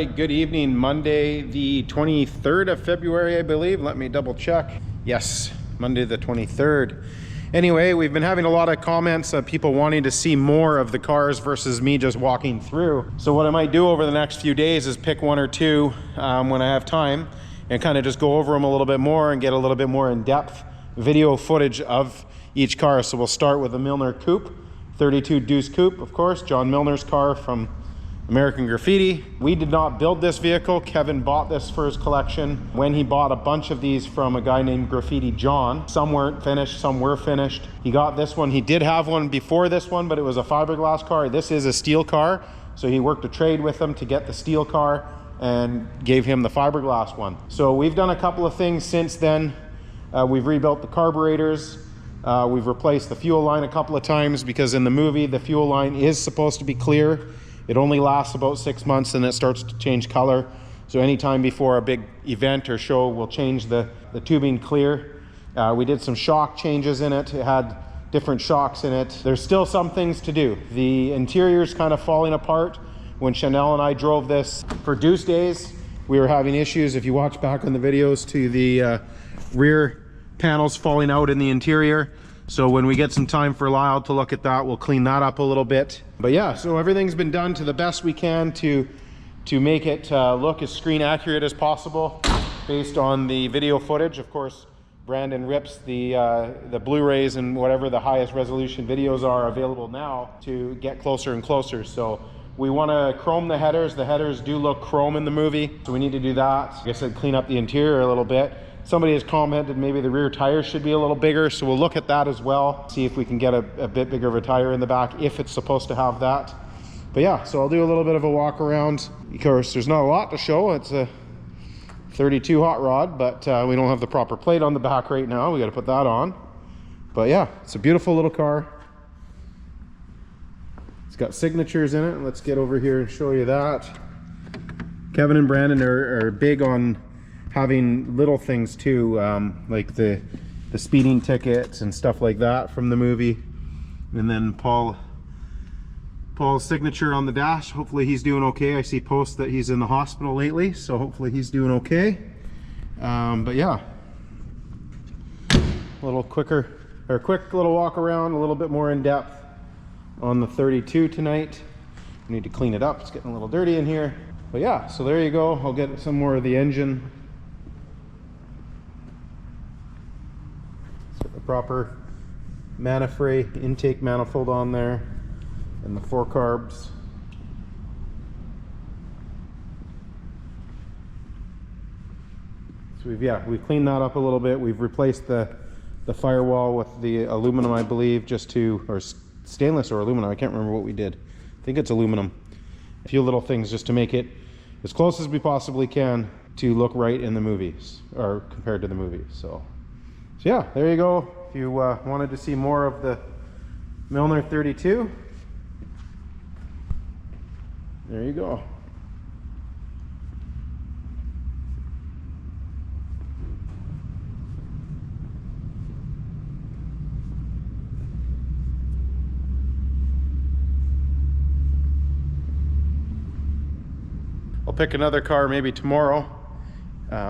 right, good evening. Monday the 23rd of February, I believe. Let me double check. Yes, Monday the 23rd. Anyway, we've been having a lot of comments of people wanting to see more of the cars versus me just walking through. So what I might do over the next few days is pick one or two when I have time and kind of just go over them a little bit more and get a little bit more in-depth video footage of each car. So we'll start with the Milner Coupe, 32 Deuce Coupe, of course, John Milner's car from American Graffiti. We did not build this vehicle. Kevin bought this for his collection when he bought a bunch of these from a guy named Graffiti John. Some weren't finished, some were finished. He got this one. He did have one before this one, but it was a fiberglass car. This is a steel car. So he worked a trade with him to get the steel car and gave him the fiberglass one. So we've done a couple of things since then. We've rebuilt the carburetors. We've replaced the fuel line a couple of times because in the movie, the fuel line is supposed to be clear. It only lasts about 6 months and it starts to change color. So anytime before a big event or show, we'll change the tubing clear. We did some shock changes in it. It had different shocks in it. There's still some things to do. The interior's kind of falling apart. When Chanel and I drove this for Deuce Days, we were having issues. If you watch back on the videos to the rear panels falling out in the interior. So when we get some time for Lyle to look at that, we'll clean that up a little bit. But yeah, so everything's been done to the best we can to make it look as screen accurate as possible based on the video footage. Of course, Brandon rips the Blu-rays and whatever the highest resolution videos are available now to get closer and closer. So we want to chrome the headers. The headers do look chrome in the movie, so we need to do that. Like I said, clean up the interior a little bit. Somebody has commented maybe the rear tires should be a little bigger, so we'll look at that as well. See if we can get a bit bigger of a tire in the back if it's supposed to have that. But yeah, so I'll do a little bit of a walk around. Of course, there's not a lot to show. It's a 32 hot rod, but we don't have the proper plate on the back right now. We got to put that on. But yeah, it's a beautiful little car. It's got signatures in it. Let's get over here and show you that. Kevin and Brandon are big on having little things too, like the speeding tickets and stuff like that from the movie. And then Paul's signature on the dash. Hopefully he's doing okay. I see posts that he's in the hospital lately, so hopefully he's doing okay. But yeah, a little quick little walk around, a little bit more in depth on the 32 tonight. We need to clean it up. It's getting a little dirty in here. But yeah, so there you go. I'll get some more of the engine. Proper manifold intake manifold on there and the 4 carbs. So we've cleaned that up a little bit. We've replaced the firewall with the aluminum, I believe, or stainless or aluminum. I can't remember what we did. I think it's aluminum. A few little things just to make it as close as we possibly can to look right in the movies or compared to the movies. So yeah, there you go. If you wanted to see more of the Milner 32, there you go. I'll pick another car maybe tomorrow.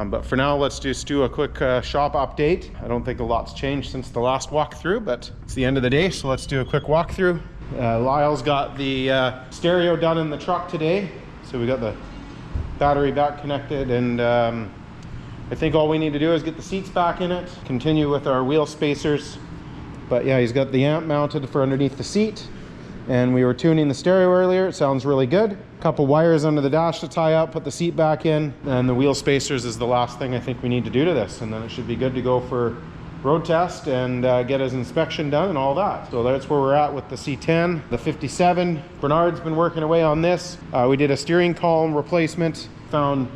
But for now, let's just do a quick shop update. I don't think a lot's changed since the last walkthrough, but it's the end of the day, so let's do a quick walkthrough. Lyle's got the stereo done in the truck today, so we got the battery back connected, and I think all we need to do is get the seats back in it, continue with our wheel spacers. But yeah, he's got the amp mounted for underneath the seat, and we were tuning the stereo earlier. It sounds really good. Couple wires under the dash to tie up, put the seat back in, and the wheel spacers is the last thing I think we need to do to this, and then it should be good to go for road test and get his inspection done and all that. So that's where we're at with the C10. The 57, Bernard's been working away on this. We did a steering column replacement, found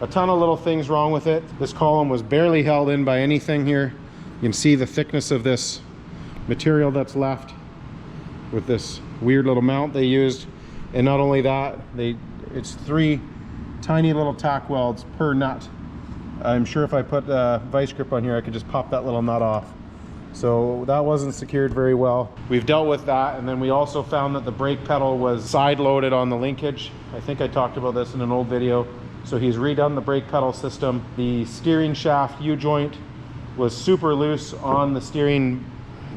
a ton of little things wrong with it. This column was barely held in by anything here. You can see the thickness of this material that's left with this weird little mount they used. And not only that, it's 3 tiny little tack welds per nut. I'm sure if I put a vice grip on here, I could just pop that little nut off. So that wasn't secured very well. We've dealt with that, and then we also found that the brake pedal was side loaded on the linkage. I think I talked about this in an old video. So he's redone the brake pedal system. The steering shaft U-joint was super loose on the steering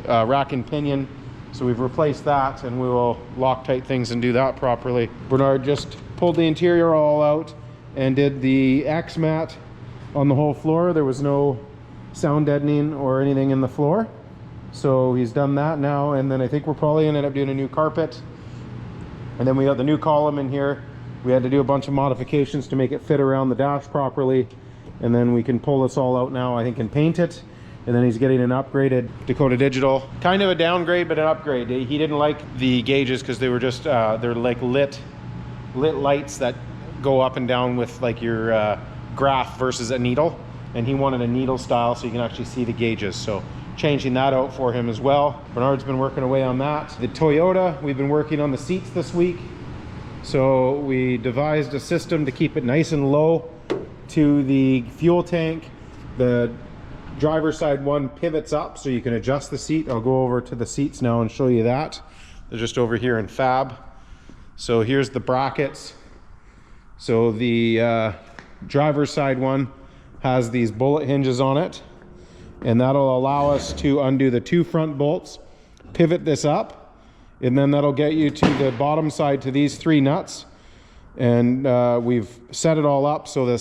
rack and pinion. So we've replaced that, and we will Loctite things and do that properly. Bernard just pulled the interior all out and did the X-mat on the whole floor. There was no sound deadening or anything in the floor. So he's done that now, and then I think we're probably gonna end up doing a new carpet. And then we got the new column in here. We had to do a bunch of modifications to make it fit around the dash properly. And then we can pull this all out now, I think, and paint it. And then he's getting an upgraded Dakota Digital. Kind of a downgrade, but an upgrade. He didn't like the gauges because they were just, they're like lit lights that go up and down with like your graph versus a needle. And he wanted a needle style so you can actually see the gauges. So changing that out for him as well. Bernard's been working away on that. The Toyota, we've been working on the seats this week. So we devised a system to keep it nice and low to the fuel tank. The driver's side one pivots up so you can adjust the seat. I'll go over to the seats now and show you that. They're just over here in fab. So here's the brackets. So the driver's side one has these bullet hinges on it, and that'll allow us to undo the two front bolts, pivot this up, and then that'll get you to the bottom side to these three nuts. And we've set it all up so the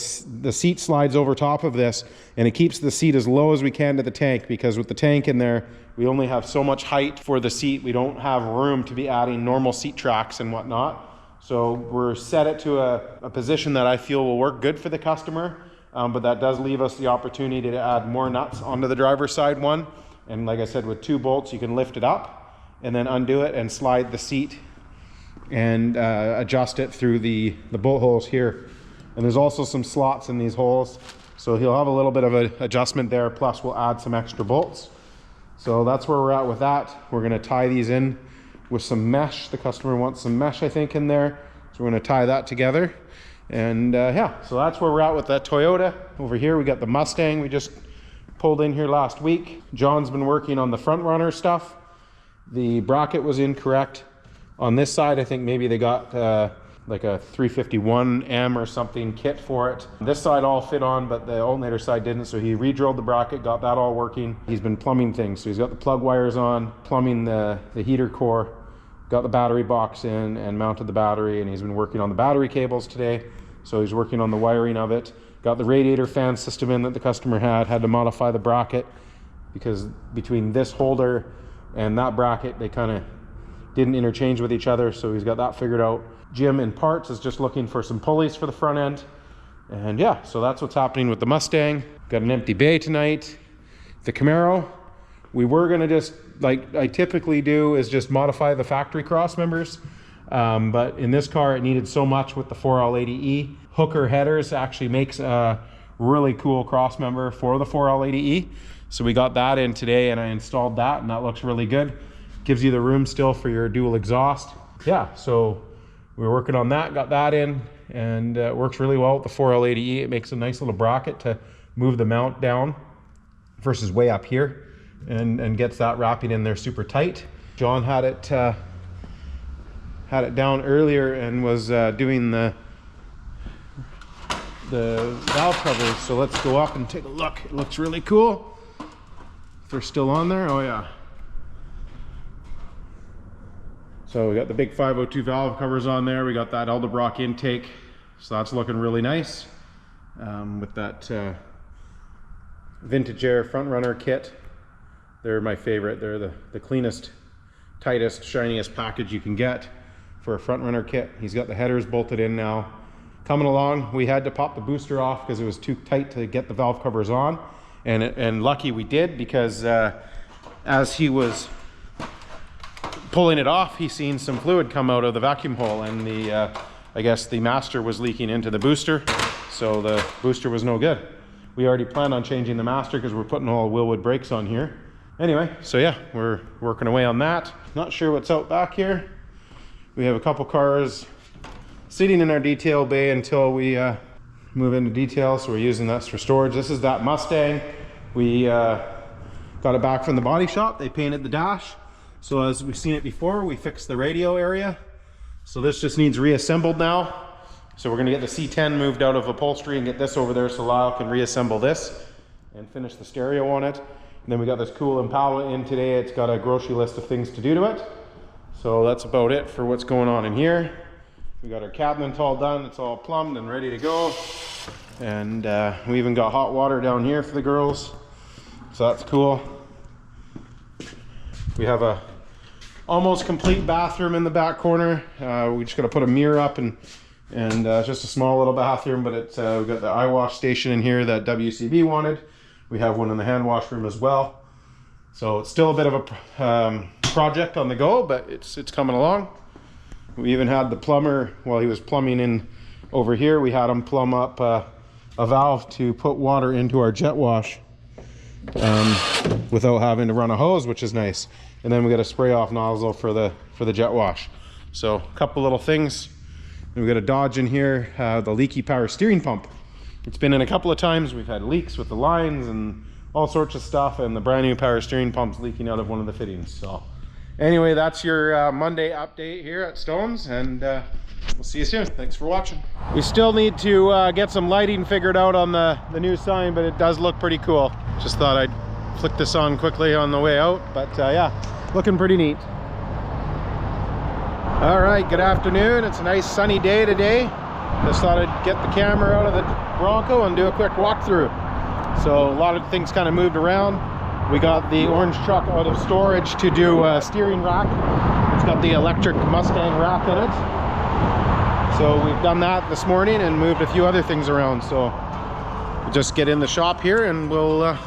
seat slides over top of this, and it keeps the seat as low as we can to the tank, because with the tank in there, we only have so much height for the seat. We don't have room to be adding normal seat tracks and whatnot. So we're set it to a position that I feel will work good for the customer. But that does leave us the opportunity to add more nuts onto the driver's side one. And like I said, with two bolts, you can lift it up and then undo it and slide the seat and adjust it through the bolt holes here. And there's also some slots in these holes. So he'll have a little bit of an adjustment there, plus we'll add some extra bolts. So that's where we're at with that. We're gonna tie these in with some mesh. The customer wants some mesh, I think, in there. So we're gonna tie that together. And yeah, so that's where we're at with that Toyota. Over here we got the Mustang we just pulled in here last week. John's been working on the front runner stuff. The bracket was incorrect on this side. I think maybe they got like a 351M or something kit for it. This side all fit on, but the alternator side didn't, so he re-drilled the bracket, got that all working. He's been plumbing things, so he's got the plug wires on, plumbing the heater core, got the battery box in and mounted the battery, and he's been working on the battery cables today. So he's working on the wiring of it. Got the radiator fan system in that the customer had to modify the bracket, because between this holder and that bracket, they kind of didn't interchange with each other. So he's got that figured out. Jim in parts is just looking for some pulleys for the front end. And yeah, so that's what's happening with the Mustang. Got an empty bay tonight. The Camaro, we were gonna just, like I typically do, is just modify the factory cross members. But in this car, it needed so much with the 4L80E. Hooker headers actually makes a really cool cross member for the 4L80E. So we got that in today, and I installed that, and that looks really good. Gives you the room still for your dual exhaust. Yeah, so we were working on that, got that in, and it works really well with the 4L80E. It makes a nice little bracket to move the mount down versus way up here, and gets that wrapping in there super tight. John had it down earlier and was doing the valve covers. So let's go up and take a look. It looks really cool. If they're still on there, oh yeah. So we got the big 502 valve covers on there. We got that Eldebrock intake. So that's looking really nice. With that Vintage Air front runner kit. They're my favorite. They're the cleanest, tightest, shiniest package you can get for a front runner kit. He's got the headers bolted in now. Coming along, we had to pop the booster off because it was too tight to get the valve covers on. And lucky we did, because as he was pulling it off, he seen some fluid come out of the vacuum hole, and I guess the master was leaking into the booster, so the booster was no good. We already planned on changing the master because we're putting all Wilwood brakes on here. Anyway, so yeah, we're working away on that. Not sure what's out back here. We have a couple cars sitting in our detail bay until we move into detail, so we're using that for storage. This is that Mustang. We Got it back from the body shop. They painted the dash. So as we've seen it before, we fixed the radio area. So this just needs reassembled now. So we're gonna get the C10 moved out of upholstery and get this over there so Lyle can reassemble this and finish the stereo on it. And then we got this cool Impala in today. It's got a grocery list of things to do to it. So that's about it for what's going on in here. We got our cabinet all done. It's all plumbed and ready to go. And we even got hot water down here for the girls. So that's cool. We have a almost complete bathroom in the back corner. We just got to put a mirror up and just a small little bathroom, but it's we've got the eye wash station in here that WCB wanted. We have one in the hand wash room as well. So it's still a bit of a project on the go, but it's coming along. We even had the plumber, while he was plumbing in over here, we had him plumb up a valve to put water into our jet wash without having to run a hose, which is nice. And then we got a spray off nozzle for the jet wash. So a couple little things. And we got a Dodge in here, the leaky power steering pump. It's been in a couple of times. We've had leaks with the lines and all sorts of stuff, and the brand new power steering pump's leaking out of one of the fittings. So anyway, that's your Monday update here at Stone's, and we'll see you soon. Thanks for watching. We still need to get some lighting figured out on the new sign, but it does look pretty cool. Just thought I'd flick this on quickly on the way out, but yeah, looking pretty neat. All right, good afternoon. It's a nice sunny day today. Just thought I'd get the camera out of the Bronco and do a quick walkthrough. So a lot of things kind of moved around. We got the orange truck out of storage to do a steering rack. It's got the electric Mustang rack in it. So we've done that this morning and moved a few other things around. So we'll just get in the shop here and we'll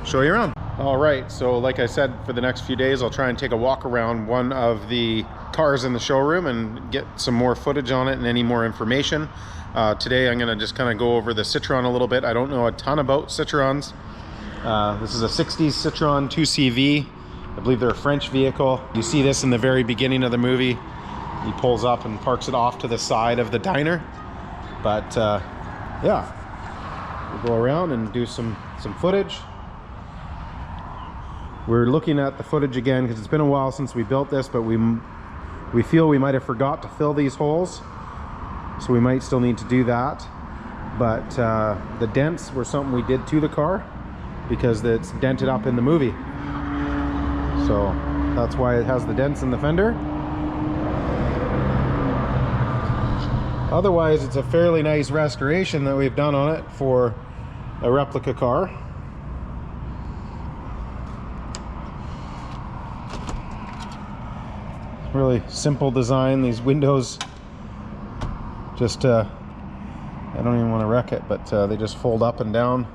show you around. All right, so like I said, for the next few days, I'll try and take a walk around one of the cars in the showroom and get some more footage on it and any more information. Today, I'm gonna just kind of go over the Citroën a little bit. I don't know a ton about Citroëns. This is a 60s Citroën 2CV. I believe they're a French vehicle. You see this in the very beginning of the movie. He pulls up and parks it off to the side of the diner. But yeah, we'll go around and do some footage. We're looking at the footage again because it's been a while since we built this, but we feel we might have forgot to fill these holes, so we might still need to do that. But the dents were something we did to the car because it's dented up in the movie, so that's why it has the dents in the fender. Otherwise, it's a fairly nice restoration that we've done on it for a replica car. Really simple design. These windows just I don't even want to wreck it, but they just fold up and down.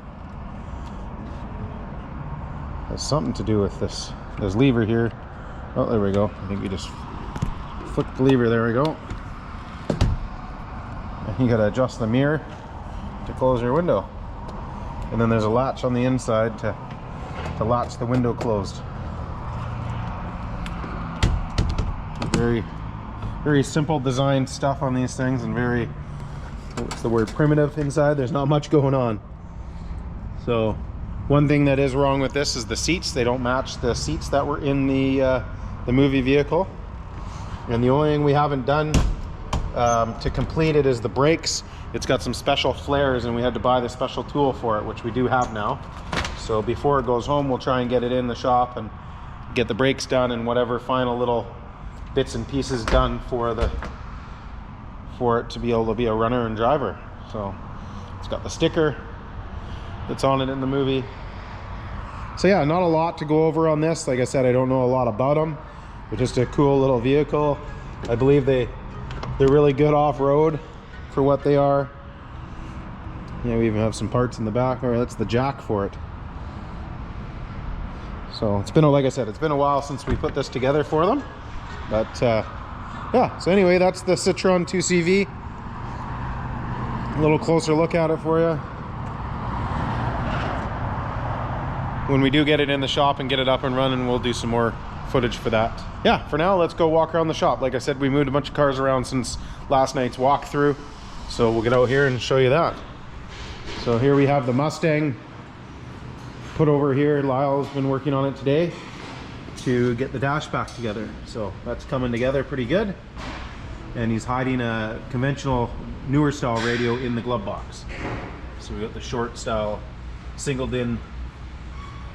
Has something to do with this lever here. Oh, there we go. I think you just flick the lever. There we go. And you got to adjust the mirror to close your window, and then there's a latch on the inside to latch the window closed. Very simple design stuff on these things, and very, what's the word, primitive inside. There's not much going on. So one thing that is wrong with this is the seats. They don't match the seats that were in the movie vehicle. And the only thing we haven't done to complete it is the brakes. It's got some special flares, and we had to buy the special tool for it, which we do have now. So before it goes home, we'll try and get it in the shop and get the brakes done and whatever final little bits and pieces done for it to be able to be a runner and driver. So it's got the sticker that's on it in the movie. So yeah, not a lot to go over on this. Like I said, I don't know a lot about them, but just a cool little vehicle. I believe they're really good off-road for what they are. Yeah, we even have some parts in the back. Or that's the jack for it. So it's been, like I said, it's been a while since we put this together for them. But yeah, so anyway, that's the Citroën 2CV. A little closer look at it for you. When we do get it in the shop and get it up and running, we'll do some more footage for that. Yeah, for now, let's go walk around the shop. Like I said, we moved a bunch of cars around since last night's walkthrough, so we'll get out here and show you that. So here we have the Mustang put over here. Lyle's been working on it today to get the dash back together. So that's coming together pretty good. And he's hiding a conventional newer style radio in the glove box. So we got the short style single din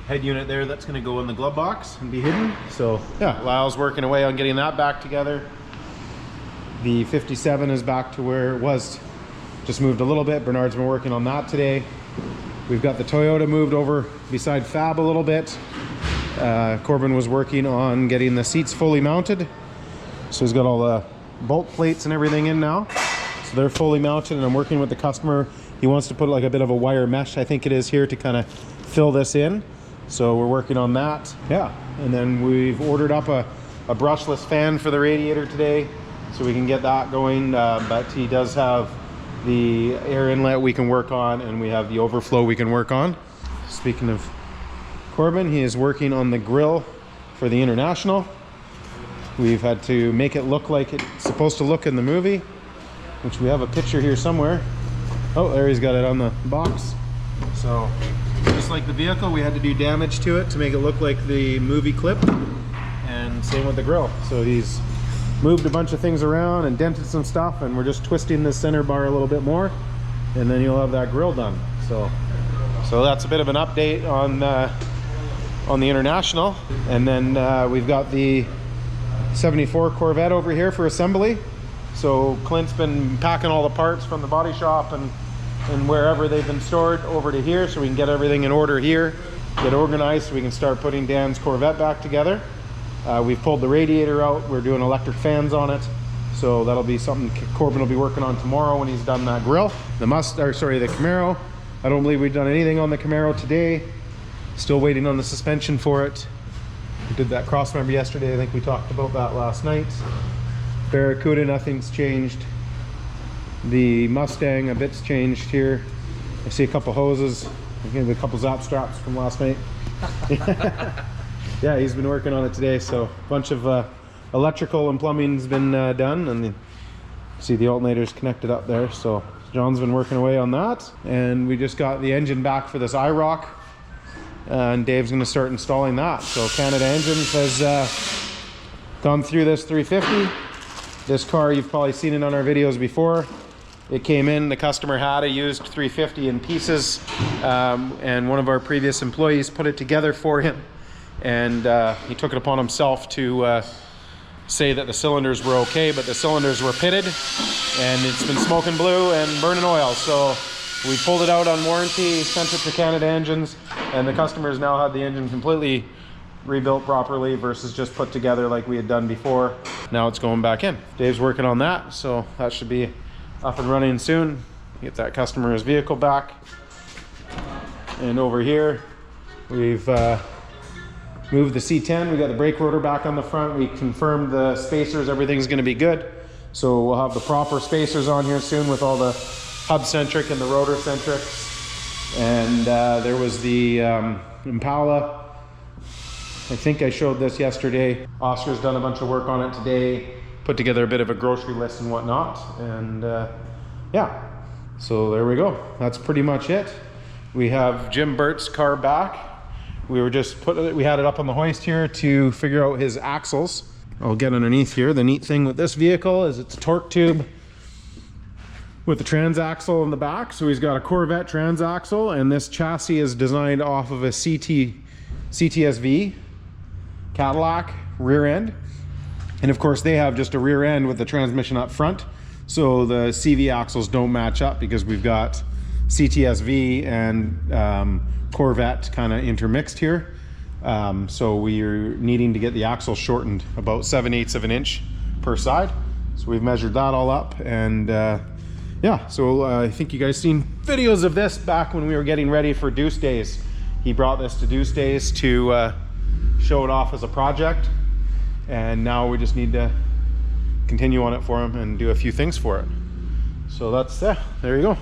head unit there that's going to go in the glove box and be hidden. So yeah, Lyle's working away on getting that back together. The 57 is back to where it was, just moved a little bit. Bernard's been working on that today. We've got the Toyota moved over beside Fab a little bit. Corbin was working on getting the seats fully mounted. So he's got all the bolt plates and everything in now. So they're fully mounted, and I'm working with the customer. He wants to put like a bit of a wire mesh, I think it is, here to kind of fill this in. So we're working on that. Yeah, and then we've ordered up a brushless fan for the radiator today, so we can get that going. But he does have the air inlet we can work on, and we have the overflow we can work on. Speaking of Corbin, he is working on the grill for the International. We've had to make it look like it's supposed to look in the movie, which we have a picture here somewhere. Oh, there he's got it on the box. So just like the vehicle, we had to do damage to it to make it look like the movie clip, and same with the grill. So he's moved a bunch of things around and dented some stuff, and we're just twisting the center bar a little bit more, and then you'll have that grill done. So that's a bit of an update on the International. And then we've got the 74 Corvette over here for assembly. So Clint's been packing all the parts from the body shop and wherever they've been stored over to here, so we can get everything in order here, get organized, so we can start putting Dan's Corvette back together. We've pulled the radiator out. We're doing electric fans on it, so that'll be something Corbin will be working on tomorrow when he's done that grill. The Camaro, I don't believe we've done anything on the Camaro today. Still waiting on the suspension for it. We did that cross member yesterday. I think we talked about that last night. Barracuda, nothing's changed. The Mustang, a bit's changed here. I see a couple hoses. Again, a couple zap straps from last night. Yeah, he's been working on it today. So a bunch of electrical and plumbing's been done, and you see the alternator's connected up there. So John's been working away on that, and we just got the engine back for this IROC, and Dave's going to start installing that. So Canada Engines has gone through this 350. This car, you've probably seen it on our videos before. It came in, the customer had a used 350 in pieces, and one of our previous employees put it together for him, and he took it upon himself to say that the cylinders were okay, but the cylinders were pitted and it's been smoking blue and burning oil. So we pulled it out on warranty, sent it to Canada Engines, and the customers now had the engine completely rebuilt properly versus just put together like we had done before. Now it's going back in. Dave's working on that, so that should be up and running soon. Get that customer's vehicle back. And over here we've moved the C10. We got the brake rotor back on the front. We confirmed the spacers, everything's going to be good, so we'll have the proper spacers on here soon with all the hub centric and the rotor centric. And there was the Impala. I think I showed this yesterday. Oscar's done a bunch of work on it today, put together a bit of a grocery list and whatnot, and yeah, so there we go. That's pretty much it. We have Jim Burt's car back. We were just we had it up on the hoist here to figure out his axles. I'll get underneath here. The neat thing with this vehicle is it's a torque tube with the transaxle in the back. So he's got a Corvette transaxle, and this chassis is designed off of a CTSV Cadillac rear end. And of course they have just a rear end with the transmission up front. So the CV axles don't match up because we've got CTSV and Corvette kind of intermixed here. So we're needing to get the axle shortened about 7/8 of an inch per side. So we've measured that all up, and yeah, so I think you guys seen videos of this back when we were getting ready for Deuce Days. He brought this to Deuce Days to show it off as a project, and now we just need to continue on it for him and do a few things for it. So that's there you go.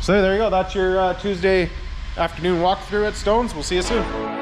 So there you go. That's your Tuesday afternoon walkthrough at Stone's. We'll see you soon.